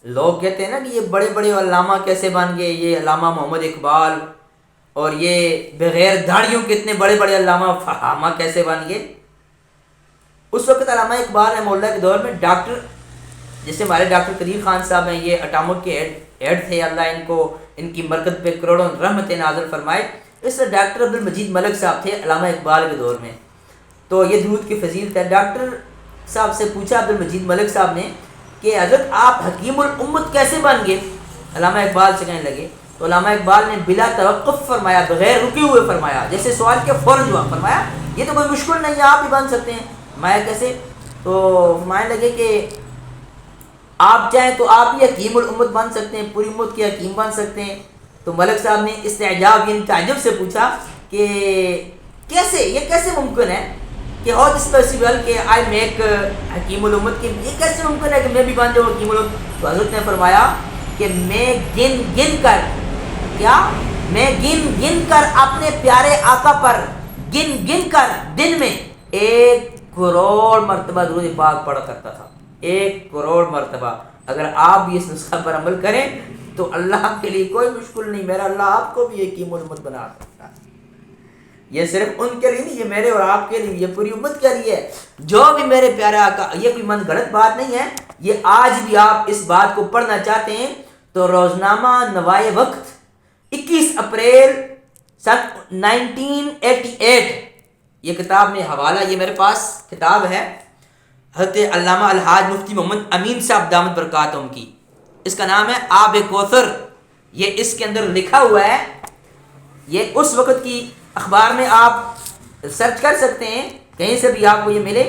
لوگ کہتے ہیں نا کہ یہ بڑے بڑے علامہ کیسے بن گئے، یہ علامہ محمد اقبال اور یہ بغیر داڑھیوں کے اتنے بڑے بڑے علامہ فہامہ کیسے بن گئے۔ اس وقت علامہ اقبال رحمہ اللہ کے دور میں ڈاکٹر، جیسے ہمارے ڈاکٹر قدیر خان صاحب ہیں، یہ اٹامک کے ہیڈ تھے، اللہ ان کو ان کی مرکز پہ کروڑوں رحمتیں نازل فرمائے۔ اس طرح ڈاکٹر عبد المجید ملک صاحب تھے علامہ اقبال کے دور میں، تو یہ درود کی فضیلت ہے۔ ڈاکٹر صاحب سے پوچھا عبد المجید ملک صاحب نے کہ حضرت آپ حکیم الامت کیسے بن گئے، علامہ اقبال سے کہنے لگے، تو علامہ اقبال نے بلا توقف فرمایا، بغیر رکے ہوئے فرمایا، جیسے سوال کے فوراً جواب فرمایا یہ تو کوئی مشکل نہیں ہے، آپ بھی بن سکتے ہیں۔ فرمایا کیسے؟ تو فرمانے لگے کہ آپ چاہیں تو آپ بھی حکیم الامت بن سکتے ہیں، پوری امت کے حکیم بن سکتے ہیں۔ تو ملک صاحب نے استعجاب یعنی تعجب سے پوچھا کہ کیسے، یہ کیسے ممکن ہے کہ ہاؤ دس پاسبل کہ آئی میک حکیم الامت، کہ یہ کیسے ممکن ہے کہ میں بھی بن جاؤں حکیم الامت؟ تو حضرت نے فرمایا کہ میں گن گن کر، کیا میں گن گن کر اپنے پیارے آقا پر گن گن کر دن میں 1 کروڑ مرتبہ درود پاک پڑھا کرتا تھا، 1 کروڑ مرتبہ۔ اگر آپ بھی اس نسخہ پر عمل کریں تو اللہ کے لیے کوئی مشکل نہیں، میرا اللہ آپ کو بھی حکیم الامت بنا سکتا ہے۔ یہ صرف ان کے لیے نہیں، یہ میرے اور آپ کے لیے، یہ پوری امت کے لیے ہے۔ جو بھی میرے پیارے آقا، یہ کوئی من گھڑت بات نہیں ہے، یہ آج بھی آپ اس بات کو پڑھنا چاہتے ہیں تو روزنامہ نوائے وقت 21 اپریل سن 1988 یہ کتاب میں حوالہ، یہ میرے پاس کتاب ہے حضرت علامہ الحاج مفتی محمد امین صاحب دامت برکاتہم کی، اس کا نام ہے آب کوثر۔ یہ اس کے اندر لکھا ہوا ہے، یہ اس وقت کی اخبار میں آپ سرچ کر سکتے ہیں، کہیں سے بھی آپ کو یہ ملے۔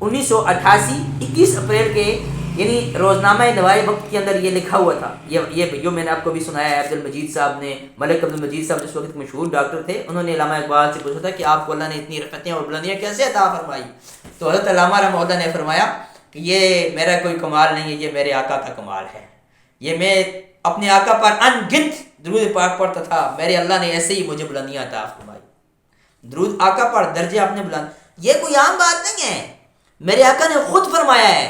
1988 21 اپریل کے یعنی روزنامہ نوائے وقت کے اندر یہ لکھا ہوا تھا۔ یہ جو میں نے آپ کو بھی سنایا ہے، عبد المجید صاحب نے، ملک عبد المجید صاحب جس وقت مشہور ڈاکٹر تھے، انہوں نے علامہ اقبال سے پوچھا تھا کہ آپ کو اللہ نے اتنی رفتیں اور بلندیاں کیسے عطا فرمائی؟ تو حضرت علامہ رحمہ اللہ نے فرمایا کہ یہ میرا کوئی کمال نہیں ہے، یہ میرے آقا کا کمال ہے، یہ میں اپنے آقا پر ان گنت درود پاک پڑھتا تھا، میرے اللہ نے ایسے ہی مجھے بلندیاں عطا فرمائی۔ درود آقا پر درجے اپنے بلند، یہ کوئی عام بات نہیں ہے، میرے آقا نے خود فرمایا ہے،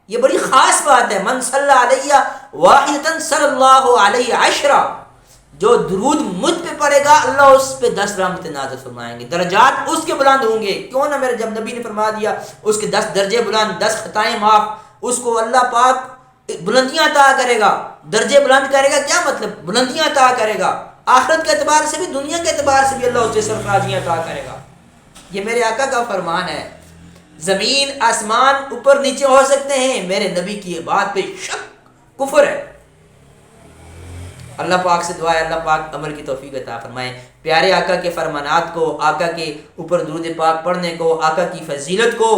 یہ بڑی خاص بات ہے۔ من صلی علیہ واحدۃ صلی اللہ علیہ عشرہ، جو درود مجھ پہ پڑے گا اللہ اس پہ 10 رحمتیں نازل فرمائیں گے، درجات اس کے بلند ہوں گے۔ کیوں نہ میرے جب نبی نے فرما دیا اس کے 10 درجے بلند، 10 خطائیں معاف، اس کو اللہ پاک بلندیاں عطا کرے گا، درجے بلند کرے گا، کیا مطلب؟ بلندیاں عطا کرے گا، آخرت کے اعتبار سے بھی دنیا کے اعتبار سے بھی اللہ اسے سرفرازیاں عطا کرے گا۔ یہ میرے آقا کا فرمان ہے۔ زمین آسمان اوپر نیچے ہو سکتے ہیں، میرے نبی کی بات پہ شک کفر ہے۔ اللہ پاک سے دعا ہے اللہ پاک عمل کی توفیق عطا فرمائے، پیارے آقا کے فرمانات کو، آقا کے اوپر درود پاک پڑھنے کو، آقا کی فضیلت کو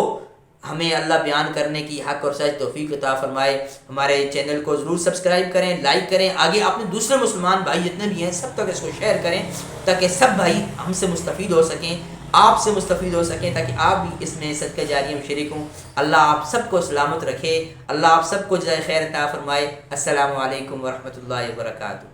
ہمیں اللہ بیان کرنے کی حق اور سچ توفیق عطا فرمائے۔ ہمارے چینل کو ضرور سبسکرائب کریں، لائک کریں، آگے اپنے دوسرے مسلمان بھائی جتنے بھی ہیں سب تک اس کو شیئر کریں تاکہ سب بھائی ہم سے مستفید ہو سکیں، آپ سے مستفید ہو سکیں، تاکہ آپ بھی اس میں صدقہ جاریہ میں شریک ہوں۔ اللہ آپ سب کو سلامت رکھے، اللہ آپ سب کو جزائے خیر عطا فرمائے۔ السلام علیکم ورحمۃ اللہ وبرکاتہ۔